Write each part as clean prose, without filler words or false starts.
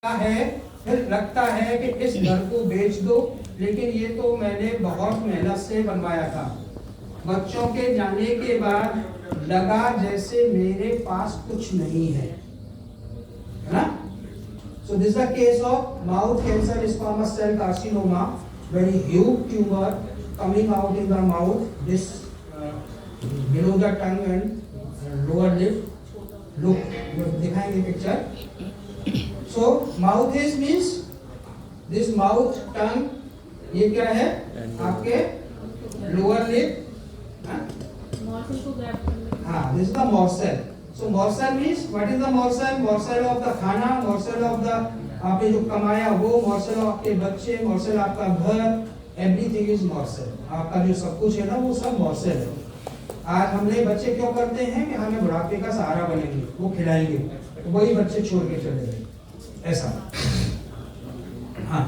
है, फिर लगता है कि इस घर को बेच दो, लेकिन ये तो मैंने बहुत मेहनत से बनवाया था। बच्चों के जाने के बाद लगा जैसे मेरे पास कुछ नहीं है ना। So this is the case of mouth cancer, squamous cell carcinoma, very huge tumor coming out in the mouth, this below the tongue and lower lip. Look, दिखाएंगे picture. So mouth is means this mouth, tongue, ये क्या है आपके lower lip, हाँ, this is the morsel. So morsel means what is the morsel? Morsel of the खाना, morsel of the आपने जो कमाया वो, morsel आपके बच्चे, morsel आपका घर, everything is morsel. आपका जो सब कुछ है ना वो सब morsel है. आज हमने बच्चे क्यों करते हैं कि हमें बुढ़ापे का सहारा बनेंगे, वो खिलाएंगे, तो वही बच्चे छोड़ के चले गए, ऐसा. हाँ,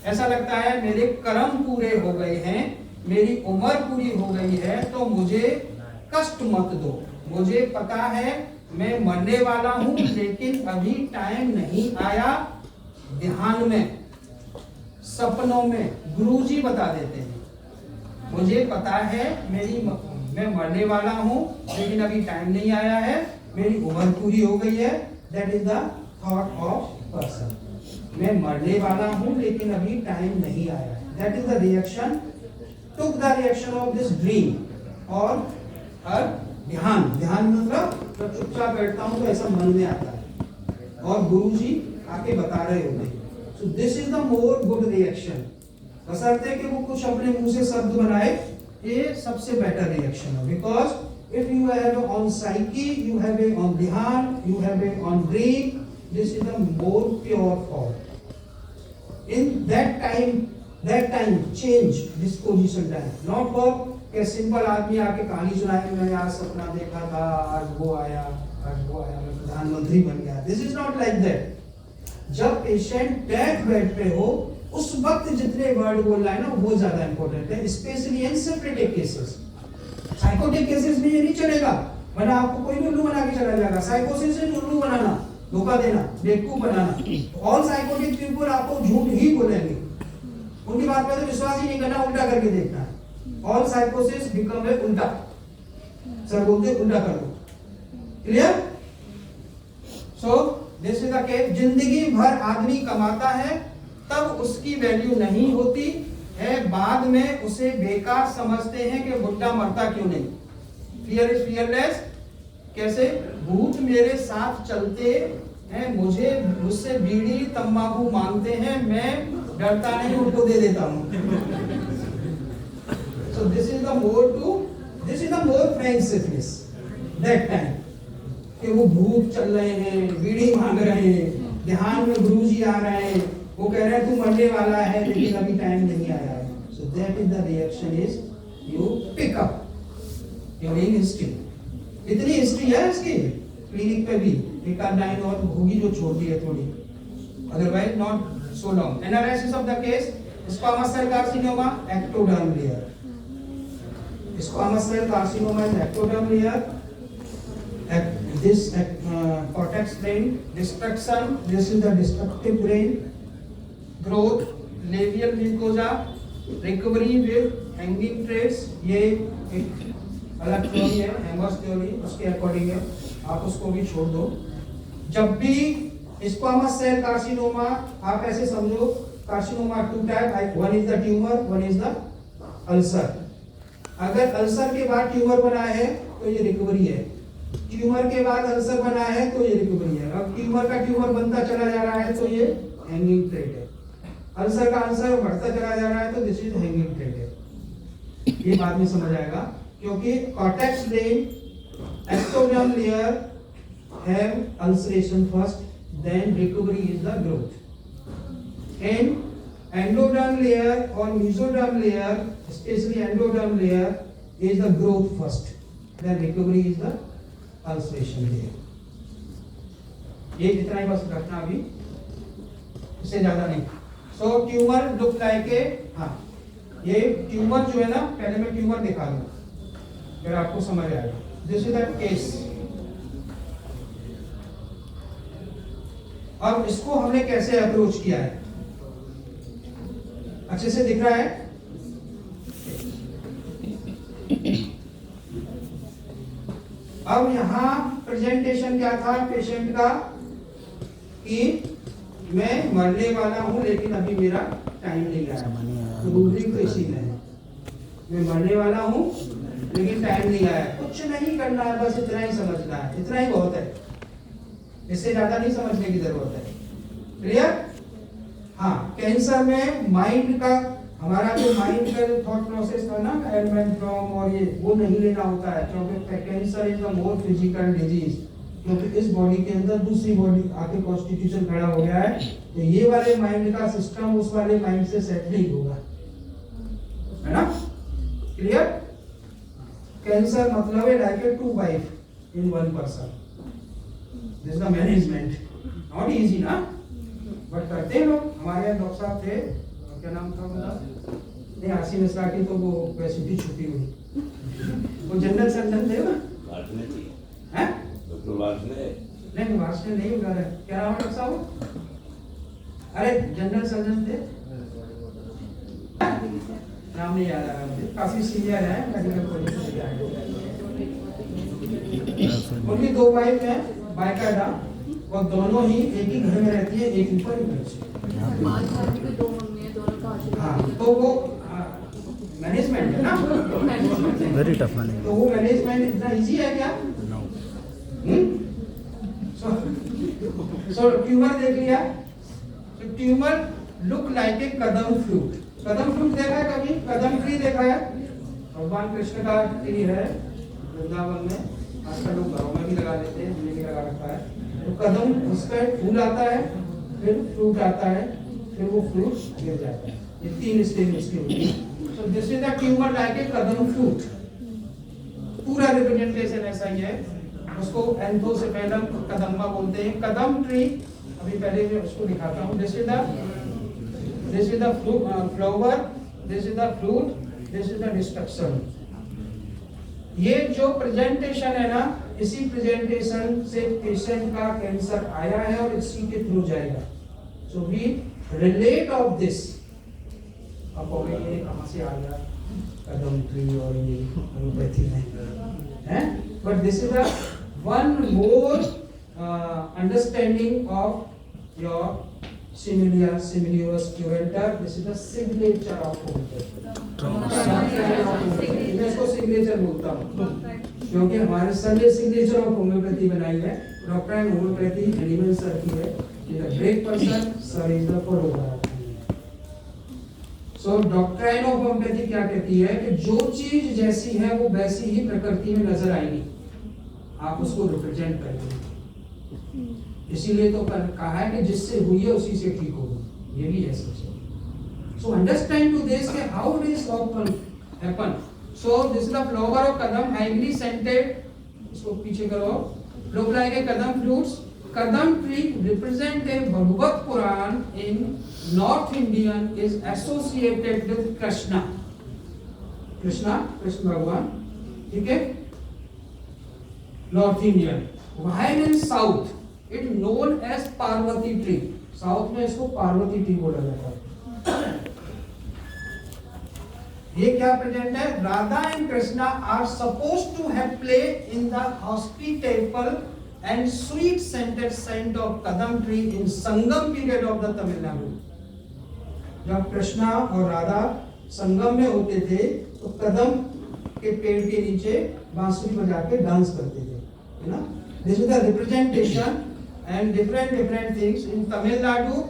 ऐसा लगता है मेरे कर्म पूरे हो गए हैं, मेरी उम्र पूरी हो गई है, तो मुझे कष्ट मत दो. मुझे पता है मैं मरने वाला हूं, लेकिन अभी टाइम नहीं आया. ध्यान में, सपनों में गुरुजी बता देते हैं, मुझे पता है मैं मरने वाला हूं, लेकिन अभी टाइम नहीं आया है, मेरी उम्र पूरी हो गई है. That is the thought of person. मैं मरने वाला हूं, लेकिन अभी टाइम नहीं आया है. That is the reaction, took the reaction of this dream. और ध्यान, ध्यान मतलब जब चुपचाप बैठता हूं तो ऐसा मन में आता है और गुरुजी आके बता रहे होते हैं. So this is the more good reaction. बशर्ते कि वो कुछ अपने मुंह से शब्द बनाए, ये सबसे बेटर रिएक्शन है. Because if you have on psyche, you have a on ध्यान, you have a on dream, this is the more pure form. In that time change disposition time, not for कि simple आदमी आके कहानी सुनाए, मैंने आज सपना देखा था, आज वो आया, मैं प्रधानमंत्री बन गया. This is not like that. जब पेशेंट डेथ बेड पे हो, उस वक्त जितने वर्ड बोल रहा है ना वो ज्यादा इंपॉर्टेंट है, specially in simplistic cases. Psychotic cases में ये नहीं चलेगा, वरना आपको कोई भी उल्लू बना के चला जाएगा. साइकोसिस से उल्लू बनाना, धोखा देना, बेवकूफ बनाना. ऑल साइकोटिक पीपल आपको झूठ ही बोलेंगे, उनकी बात पे तो विश्वास ही नहीं करना, उल्टा करके देखना है. ऑल साइकोसिस बिकम ए उल्टा. सर बोलते उल्टा कर दो. Clear? So this is the case. जिंदगी भर आदमी कमाता है, तब उसकी वैल्यू नहीं होती है, बाद में उसे बेकार समझते हैं कि बुढ़ा मरता क्यों नहीं. Fear is fearless. कैसे? भूत मेरे साथ चलते हैं, मुझसे बीड़ी तंबाकू मांगते हैं, मैं डरता नहीं, उनको दे देता हूं. So this is the more friendshipness that time. कि वो भूत चल रहे हैं, बीड़ी मांग रहे हैं, ध्यान में गुरुजी आ रहे हैं, वो कह रहे हैं तू मरने वाला है, लेकिन अभी टाइम नहीं आया है. So that is the reaction is you pick up your history. इतनी हिस्ट्री है इसकी क्लिनिक पे भी, एक लाइन और होगी जो छोड़ दी है थोड़ी, otherwise not so long. Analysis of the case. Squamous cell carcinoma, ectoderm layer. Squamous cell carcinoma is ectoderm layer. This cortex brain destruction. This is the destructive brain. Growth, labial mucosa, recovery with hanging trace. ये एक अलग theory है, hammers theory, उसके according है, आप उसको भी छोड़ दो. जब भी स्क्वामस सेल कार्सिनोमा, आप ऐसे समझो, carcinoma two type, one is the tumour, one is the ulcer. अगर अल्सर के बाद ट्यूमर बना है तो ये रिकवरी है, ट्यूमर के बाद अल्सर बना है तो ये रिकवरी है. अब ट्यूमर का ट्यूमर बनता चला जा रहा है तो ये हैंगिंग ट्रेट है. अल्सर का अल्सर बढ़ता चला जा रहा है तो दिस इज हैंगिंग ट्रेट है. ये बाद में समझ आएगा, क्योंकि cortex brain, ectoderm layer have ulceration first, then recovery is the growth. And endoderm layer or mesoderm layer, especially endoderm layer, is the growth first, then recovery is the ulceration layer. ये जितना ही बस रखना अभी, इससे ज्यादा नहीं. So tumor look like a, हाँ, ये ट्यूमर जो है ना, पहले मैं ट्यूमर दिखा दूं, फिर आपको समझ आएगा. This is the case. अब इसको हमने कैसे अप्रोच किया है, अच्छे से दिख रहा है? अब यहाँ प्रेजेंटेशन क्या था पेशेंट का कि मैं मरने वाला हूँ लेकिन अभी मेरा टाइम नहीं आया। तो रूब्रिक तो इसी में है, मैं मरने वाला हूँ लेकिन टाइम नहीं आया। कुछ नहीं करना है, बस इतना ही समझना है, इतना ही बहुत है, इससे ज्यादा नहीं समझने की जरूरत है। क्लियर? हाँ, कैंसर में माइंड का, हमारा जो माइंड का जो थॉट प्रोसेस था ना, एलिमेंट फ्रॉम और ये वो नहीं लेना होता है, क्योंकि cancer is the more physical disease, क्योंकि इस बॉडी के अंदर दूसरी बॉडी आके कॉन्स्टिट्यूशन खड़ा हो गया है, तो ये वाले माइंड का सिस्टम उस वाले माइंड से सेट नहीं होगा, है ना? क्लियर? कैंसर मतलब है like a 2 wife in 1 person, this is the management, not easy ना, बट करते हैं लोग। हमारे यहाँ डॉक्टर साहब थे, क्या नाम था उनका, नहीं आसिम मिश्रा की, तो वो वैसी भी छुट्टी हुई, वो जनरल सर्जन थे ना, हैं? डॉक्टर वासने नहीं, वासने नहीं उधर है, क्या नाम है डॉक्टर साहब? अरे जनरल सर्जन थे, नाम नहीं याद आ रहा मुझे, काफी सीनियर है मेडिकल कॉलेज से आए। उनकी 2 वाइफ है बाकायदा, और दोनों ही एक ही घर में रहती है, एक ऊपर ही नीचे। हाँ, तो वो मैनेजमेंट है ना, वेरी टफ मैनेजमेंट। तो वो मैनेजमेंट इतना इजी है क्या? सो ट्यूमर देख लिया, तो tumour look like a Kadam fruit. Kadam fruit देखा है कभी? कदम ट्री देखा है? भगवान कृष्ण का ट्री है वृंदावन में, आजकल लोग घरों में भी लगा लेते हैं, हमने भी लगा रखा है। तो कदम, उसका फूल आता है, फिर फ्रूट आता है, फिर वो फ्रूट गिर जाता है, ये 3 स्टेज इसके होते हैं। सो this is the tumour like a Kadam fruit, पूरा रिप्रेजेंटेशन ऐसा ही है। उसको एंथोसेफेलम कदम्बा बोलते हैं, कदम ट्री। अभी पहले मैं उसको दिखाता हूँ। This is the flower, this is the fruit, this is the destruction. ये जो प्रेजेंटेशन है ना, इसी प्रेजेंटेशन से पेशेंट का कैंसर आया है और इसी के थ्रू जाएगा। So we relate of this. अब ये कहाँ से आ गया कदम ट्री और ये एलोपैथी में है, but this is the one more understanding of your similius curantur. This is the signature of homeopathy. मैं इसको सिग्नेचर बोलता हूँ क्योंकि हमारे सर ने सिग्नेचर ऑफ होम्योपैथी बनाई है। Doctor and homeopathy animal sir की है। Is a great person, sir is the follower. So doctrine of homeopathy क्या कहती है कि जो चीज जैसी है वो वैसी ही प्रकृति में नजर आएगी, आप उसको रिप्रेजेंट करेंगे। इसीलिए तो कहा है कि जिससे हुई है उसी से ठीक होगी, ये भी है सबसे। सो अंडरस्टैंड टू दिस के how this happen. So this is the flower of Kadam, highly scented, इसको पीछे करो, look like a Kadam fruits. Kadam tree represent a Bhagavad Puran in North Indian is associated with Krishna. Krishna Bhagwan, ठीक है? North Indian. While in South, it known as Parvati tree. South में इसको Parvati tree बोला जाता है। ये क्या present है? Radha and Krishna are supposed to have played in the hospitable and sweet scented scent of kadam tree in Sangam period of the Tamil Nadu. जब कृष्णा और राधा संगम में होते थे तो कदम के पेड़ के नीचे बांसुरी बजा के डांस करते थे, है ना? This is the representation and different things in Tamil Nadu,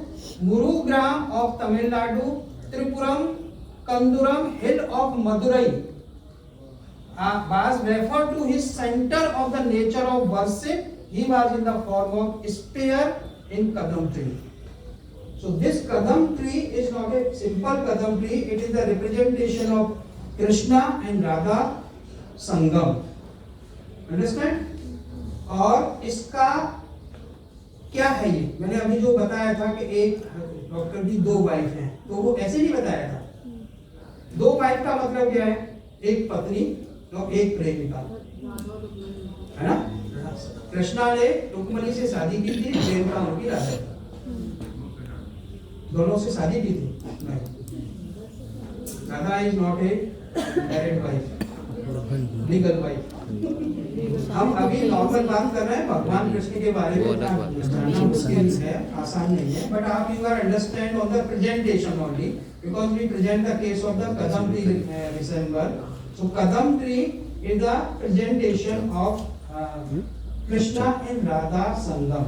Murugram of Tamil Nadu, Tripuram, Kanduram hill of Madurai. Was referred to his center of the nature of worship. He was in the form of spear in kadam tree. So this kadam tree is not a simple kadam tree. It is the representation of Krishna and Radha Sangam. Understand? और इसका क्या है ये? मैंने अभी जो बताया था कि एक डॉक्टर की 2 वाइफ हैं, तो वो ऐसे नहीं बताया था। 2 वाइफ का मतलब क्या है? एक पत्नी और एक प्रेमिका, है ना? कृष्णा ने रुक्मणी से शादी की थी, प्रेमिका उनकी राधा। दोनों से शादी की थी? नहीं। Radha is not a married wife, legal wife. हम अभी नॉर्मल बात कर रहे हैं भगवान कृष्ण के बारे में, जानना मुश्किल है, आसान नहीं है, बट आप you are understand on the presentation only, because we present the case of the kadam tree resembler. So kadam tree is the presentation of Krishna and Radha sangam.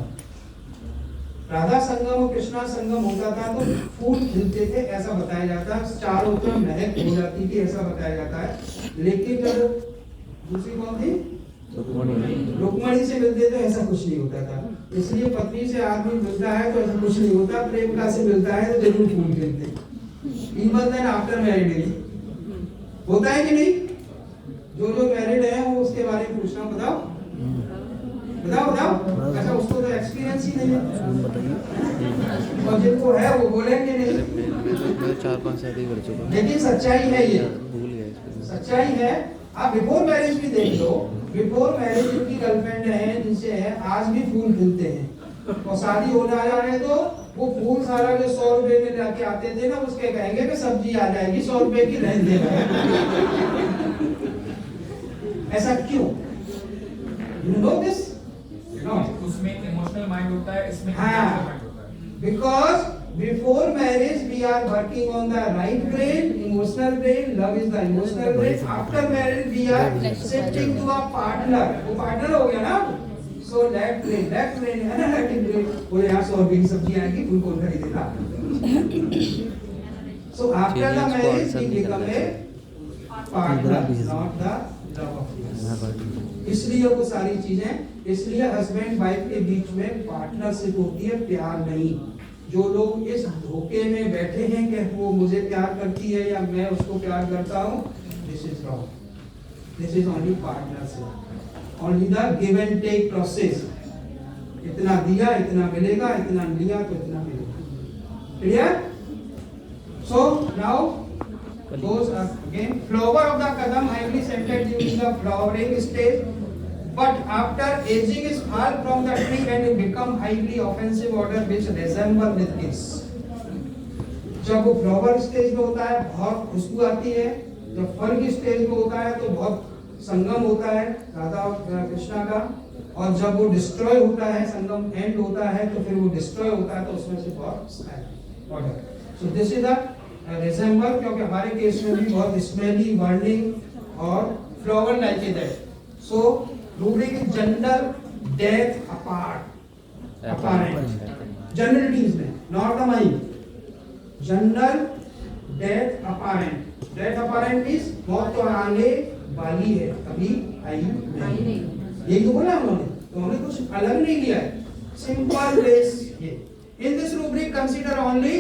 Radha sangam और कृष्णा संगम होता था तो फूल खिलते थे ऐसा बताया जाता है, चारों तरफ महक हो जाती थी ऐसा बताया जाता है। लेकिन जब दूसरी कौन थी, रुक्मणी से मिलते तो ऐसा कुछ नहीं होता था। इसलिए पत्नी से आदमी मिलता है तो ऐसा कुछ नहीं होता, प्रेमिका से मिलता है तो जरूर फूल खिलते। इवन देन आफ्टर मैरिड होता है कि नहीं? जो मैरिड है वो उसके बारे में पूछना, बताओ बताओ। अच्छा, उसको तो एक्सपीरियंस ही नहीं है, और जिनको है वो बोलेंगे नहीं। 4-5 शादी कर चुका, लेकिन सच्चाई है, ये भूल गया। सच्चाई है। आप बिफोर मैरिज भी देख लो, बिफोर मैरिज जिनकी गर्लफ्रेंड है, जिनसे है, आज भी फूल खिलते हैं, और शादी होने आ रहे तो वो फूल सारा जो 100 रुपए में लाके आते थे ना, उसके कहेंगे कि सब्जी आ जाएगी 100 रुपए की, रहने देना। ऐसा क्यों? You know this? उसमें इमोशनल माइंड होता है, इसमें हाँ, माइंड होता है। because before marriage we are working on the right brain, emotional brain, love is the emotional brain. After marriage we are shifting to a partner, वो partner हो गया ना, so left brain है ना, left brain वो यहाँ 100 रुपए की सब्जी आएगी, फूल कौन खरीदेगा? So after the marriage we become a partner, not the love of. इसलिए वो सारी चीजें, इसलिए हस्बैंड वाइफ के बीच में पार्टनरशिप होती है, प्यार नहीं। जो लोग इस धोखे में बैठे हैं कि वो मुझे प्यार करती है या मैं उसको प्यार करता हूँ, this is wrong. This is only partnership, only the give and take process. इतना दिया इतना मिलेगा, इतना लिया तो इतना मिलेगा। Clear? So now goes again. Flower of the kadam highly scented during the flowering stage, but after aging is fall from the tree and become highly offensive odor which resemble with kiss. जब वो flower stage में होता है बहुत खुशबू आती है, जब फल की स्टेज में होता है तो बहुत संगम होता है राधा और कृष्णा का, और जब वो डिस्ट्रॉय होता है, संगम एंड होता है तो फिर वो डिस्ट्रॉय होता है तो उसमें से बहुत order. So this is the resemble, क्योंकि हमारे केस में भी बहुत स्मेली, बर्निंग और flower like that. So rubric is general death apart, apparent generalities में, not the mind. General death apparent, death apparent means मौत तो आने वाली है, अभी आई नहीं। यही तो बोला उन्होंने, तो हमने कुछ अलग नहीं लिया है, सिंपल बेस ये। In this rubric consider only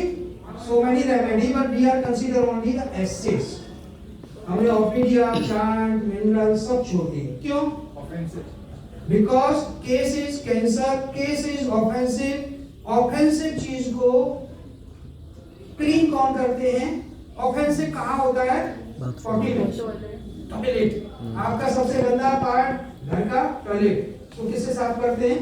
so many remedy, but we are consider only the acids. हमने ऑर्किडिया, प्लांट, मिनरल सब छोड़ दिए। क्यों? Offensive. Because case is cancer, case is offensive. Offensive चीज को क्लीन कौन करते हैं? ऑफेंसिव कहाँ होता है? टॉयलेट। आपका सबसे गंदा पार्ट घर का टॉयलेट, तो किससे साफ करते हैं?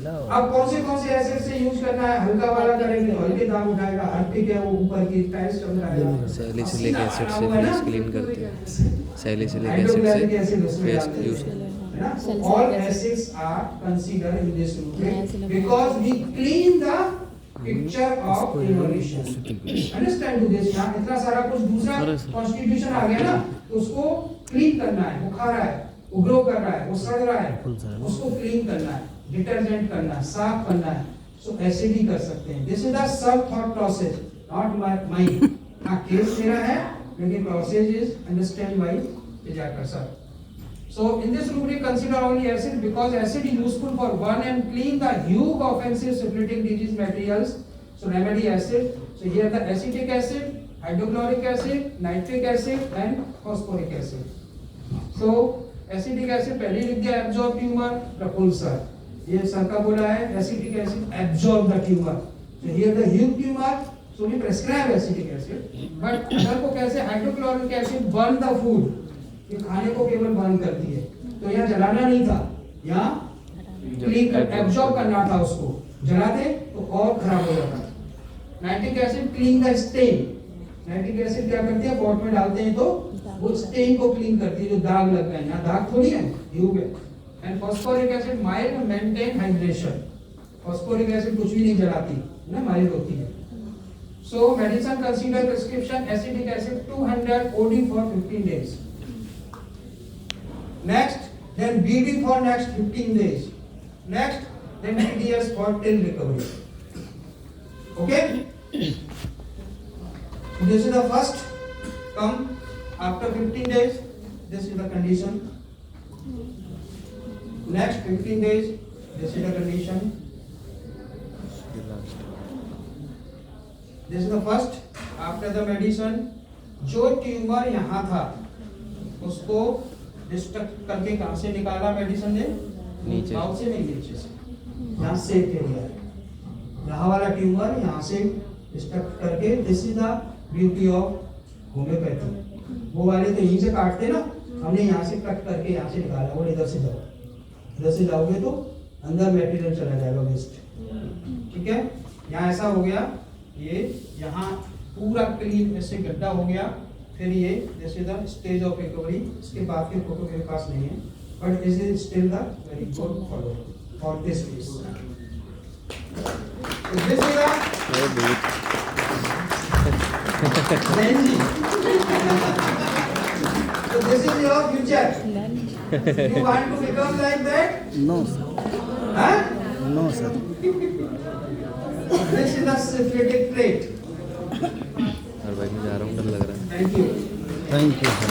अब कौन से एसिड से यूज करना है? हल्का वाला करेंगे तो हल्के दाग उठाएगा, हल्के क्या वो ऊपर की टाइल्स चमकाएगा। सैलिसिलिक एसिड से फेस क्लीन करते हैं, सैलिसिलिक एसिड से फेस यूज है ना। So all acids are considered in this rubric because we clean the picture of evolution. Understand to this? यहाँ इतना सारा कुछ दूसरा कॉन्स्टिट्यूशन आ गया ना, तो उसको क्लीन करना है। वो खा रहा है, वो ग्रो कर रहा है, वो सड़ रहा है, उसको क्लीन करना है, डिटर्जेंट करना है, साफ करना है। सो ऐसे भी कर सकते हैं। This is the sub thought process, not mind. हाँ, केस मेरा है लेकिन process is understand by Vijaykar sir. So in this rubric consider only acid because acid is useful for burn and clean the hue offensive syphilitic disease materials. So remedy acid. So here the acetic acid, hydrochloric acid, nitric acid and phosphoric acid. So acetic acid पहले लिख दिया absorb tumor, repulsor. ये sir का बोला है acetic acid absorb the tumor. So here the hue tumor. So we prescribe acetic acid. But अगर को कैसे hydrochloric acid burn the food. ये खाने को केवल बर्न करती है, तो यहाँ जलाना नहीं था, यहाँ क्लीन एब्जॉर्ब करना था उसको, जलाते तो और खराब हो जाता। Nitric acid clean the stain. Nitric acid क्या करती है, पॉट में डालते हैं तो वो स्टेन को क्लीन करती है, जो दाग लग गए ना, दाग थोड़ी है, ट्यूब है। And phosphoric acid mild maintain hydration. Phosphoric acid कुछ भी नहीं जलाती ना, माइल्ड होती है। सो medicine consider prescription acidic acid 200 OD for 15 days. Next, then BD for next 15 days. Next, then TDS for till recovery. Okay? This is the first. Come after 15 days. This is the condition. Next 15 days. This is the condition. This is the first. After the medicine, जो tumour यहाँ था उसको destruct करके कहाँ से निकाला medicine ने, नीचे माउथ से नहीं, नीचे से, यहाँ से एरिया है, यहाँ वाला ट्यूमर यहाँ से डिस्ट्रक्ट करके। This is the beauty of homeopathy. वो वाले तो यहीं से काटते ना, हमने यहाँ से कट करके यहाँ से निकाला। वो इधर से जाओ, इधर से जाओगे तो अंदर मटेरियल चला जाएगा वेस्ट। ठीक है, यहाँ ऐसा हो गया, ये यहाँ पूरा क्लीन ऐसे गड्ढा हो गया। फिर ये जैसे द स्टेज ऑफ रिकवरी, इसके बाद के फोटो मेरे पास नहीं है, but this is still the very good follow for this case. This is so this is your future. You want to become like that? No, sir. Huh? No, sir. This is the syphilitic trait. और भाई मैं जा रहा हूँ, डर लग रहा है। Thank you. Thank you, sir.